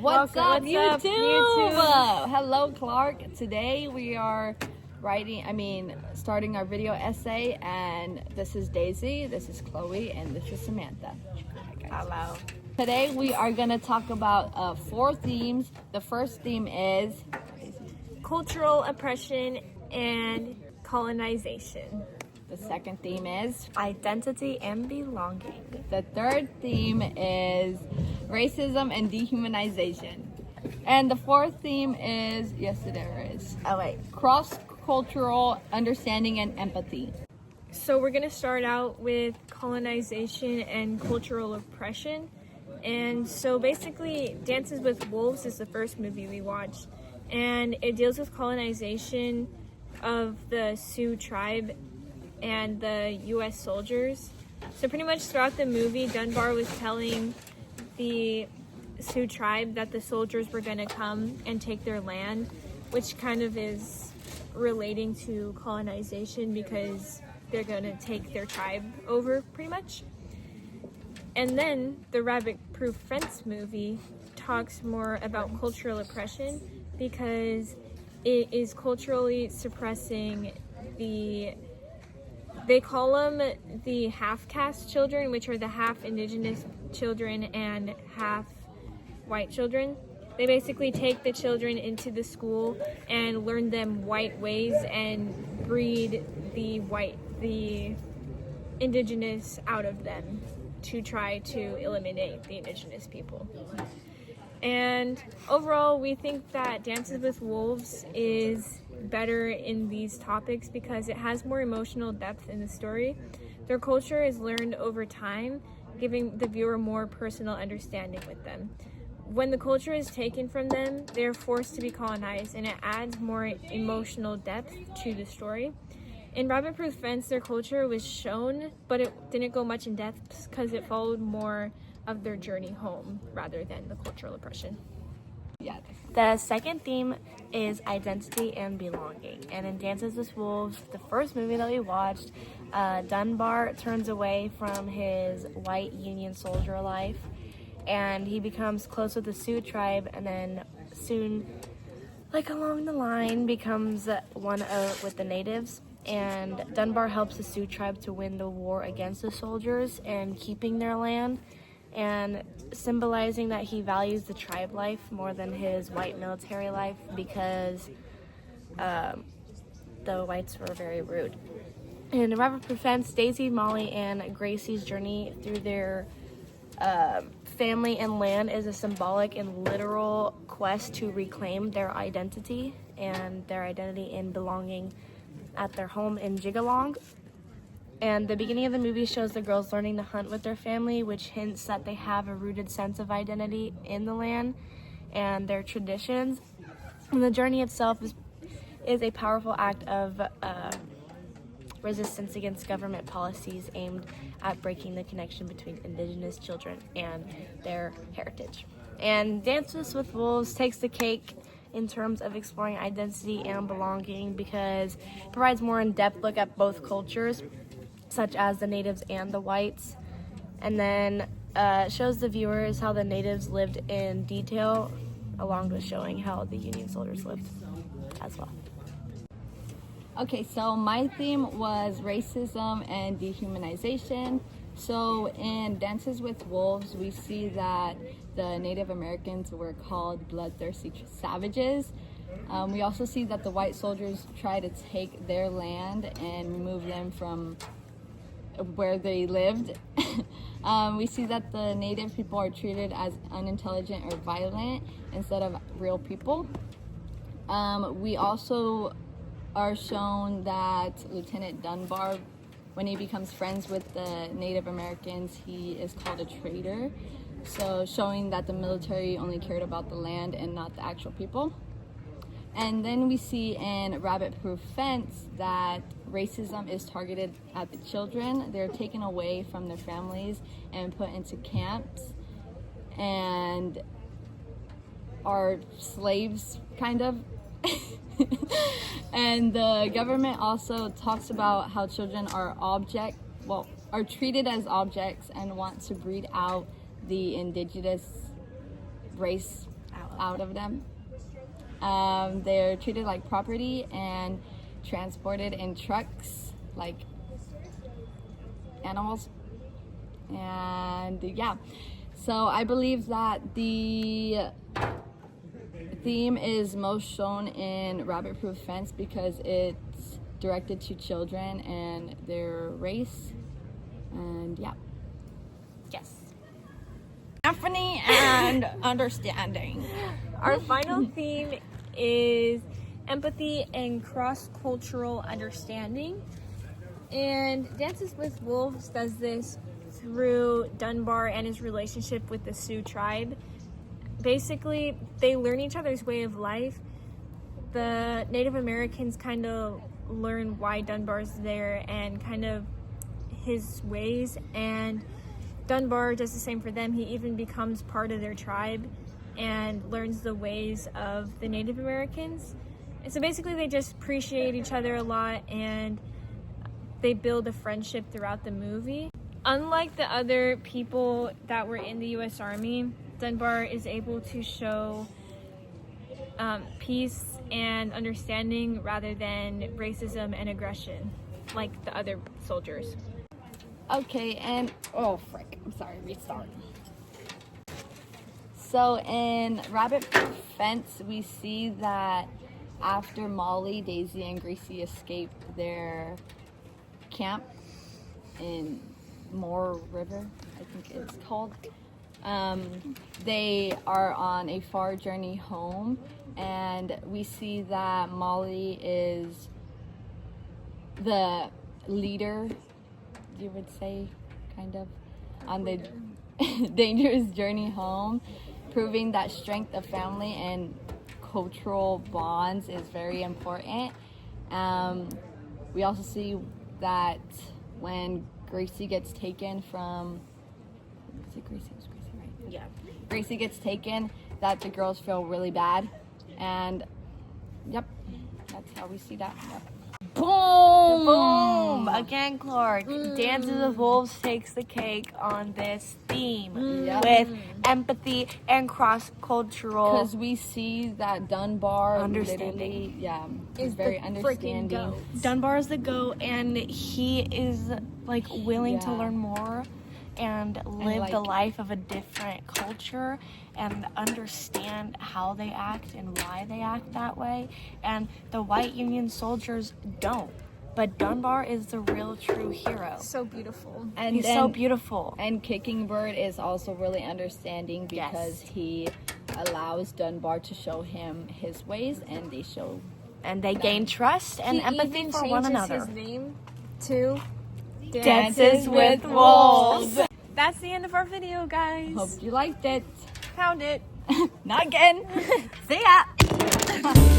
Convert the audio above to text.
What's up, YouTube? YouTube? Hello, Clark. Today we are starting our video essay, and this is Daisy, this is Chloe, and this is Samantha. Hello. Today we are going to talk about 4 themes. The first theme is Cultural oppression and colonization. the second theme is Identity and belonging. the third theme is racism and dehumanization. And the fourth theme is, cross-cultural understanding and empathy. So we're going to start out with colonization and cultural oppression. And so basically, Dances with Wolves is the first movie we watched. And it deals with colonization of the Sioux tribe and the U.S. soldiers. So pretty much throughout the movie, Dunbar was telling the Sioux tribe that the soldiers were going to come and take their land, which kind of is relating to colonization because they're going to take their tribe over pretty much. And then the Rabbit Proof Fence movie talks more about cultural oppression because it is culturally suppressing they call them the half-caste children, which are the half indigenous children and half white children. They basically take the children into the school and learn them white ways and breed the indigenous out of them to try to eliminate the indigenous people. And overall, we think that Dances with Wolves is better in these topics because it has more emotional depth in the story. Their culture is learned over time, giving the viewer more personal understanding with them. When the culture is taken from them, they're forced to be colonized, and it adds more emotional depth to the story. In Rabbit Proof Fence, their culture was shown, but it didn't go much in depth because it followed more of their journey home rather than the cultural oppression. The second theme is identity and belonging. And in Dances with Wolves, the first movie that we watched, Dunbar turns away from his white Union soldier life and he becomes close with the Sioux tribe, and then soon, along the line, becomes with the natives. And Dunbar helps the Sioux tribe to win the war against the soldiers and keeping their land, and symbolizing that he values the tribe life more than his white military life because the whites were very rude. In Rabbit Proof Fence, Daisy, Molly, and Gracie's journey through their family and land is a symbolic and literal quest to reclaim their identity and belonging at their home in Jigalong. And the beginning of the movie shows the girls learning to hunt with their family, which hints that they have a rooted sense of identity in the land and their traditions. And the journey itself is a powerful act of resistance against government policies aimed at breaking the connection between Indigenous children and their heritage. And Dances with Wolves takes the cake in terms of exploring identity and belonging because it provides more in-depth look at both cultures, such as the natives and the whites, and then shows the viewers how the natives lived in detail, along with showing how the Union soldiers lived as well. Okay, so my theme was racism and dehumanization. So in Dances with Wolves, we see that the Native Americans were called bloodthirsty savages. We also see that the white soldiers try to take their land and remove them from where they lived. We see that the native people are treated as unintelligent or violent instead of real people. We also are shown that Lieutenant Dunbar, when he becomes friends with the Native Americans, he is called a traitor. So showing that the military only cared about the land and not the actual people. And then we see in Rabbit Proof Fence that racism is targeted at the children. They're taken away from their families and put into camps and are slaves, kind of. And the government also talks about how children are treated as objects and want to breed out the indigenous race out of them. They're treated like property and transported in trucks like animals. And yeah, so I believe that the theme is most shown in Rabbit Proof Fence because it's directed to children and their race. And yeah. Yes. Anthony and understanding. Our final theme is empathy and cross-cultural understanding. And Dances with Wolves does this through Dunbar and his relationship with the Sioux tribe. Basically, they learn each other's way of life. The Native Americans kind of learn why Dunbar's there and kind of his ways, and Dunbar does the same for them. He even becomes part of their tribe and learns the ways of the Native Americans. And so basically they just appreciate each other a lot, and they build a friendship throughout the movie. Unlike the other people that were in the U.S. Army, Dunbar is able to show peace and understanding rather than racism and aggression like the other soldiers. Okay, and oh frick, I'm sorry, restart. So in Rabbit Proof Fence, we see that after Molly, Daisy, and Gracie escape their camp in Moore River, I think it's called, they are on a far journey home, and we see that Molly is the leader, you would say, kind of, on the dangerous journey home, proving that strength of family and cultural bonds is very important. We also see that when Gracie gets taken from, is it Gracie? It was Gracie, right? Yeah. Gracie gets taken, that the girls feel really bad, and yep, that's how we see that. Yep. Boom! Boom! Again, Clark. Dances with Wolves takes the cake on this theme Yep. with empathy and cross-cultural. Because we see that Dunbar Understanding. literally, Is is very the freaking understanding. goat. Dunbar is the GOAT, and he is like willing to Yeah. learn more and live the like- life of a different culture and understand how they act and why they act that way. And the white Union soldiers don't. But Dunbar is the real true hero. So beautiful. And He's so beautiful. And Kicking Bird is also really understanding Yes. because he allows Dunbar to show him his ways, and they show. And they gain trust and He empathy even for one changes another. his name to Dances with Wolves. That's the end of our video, guys. Hope you liked it. Found it. Not again. See ya!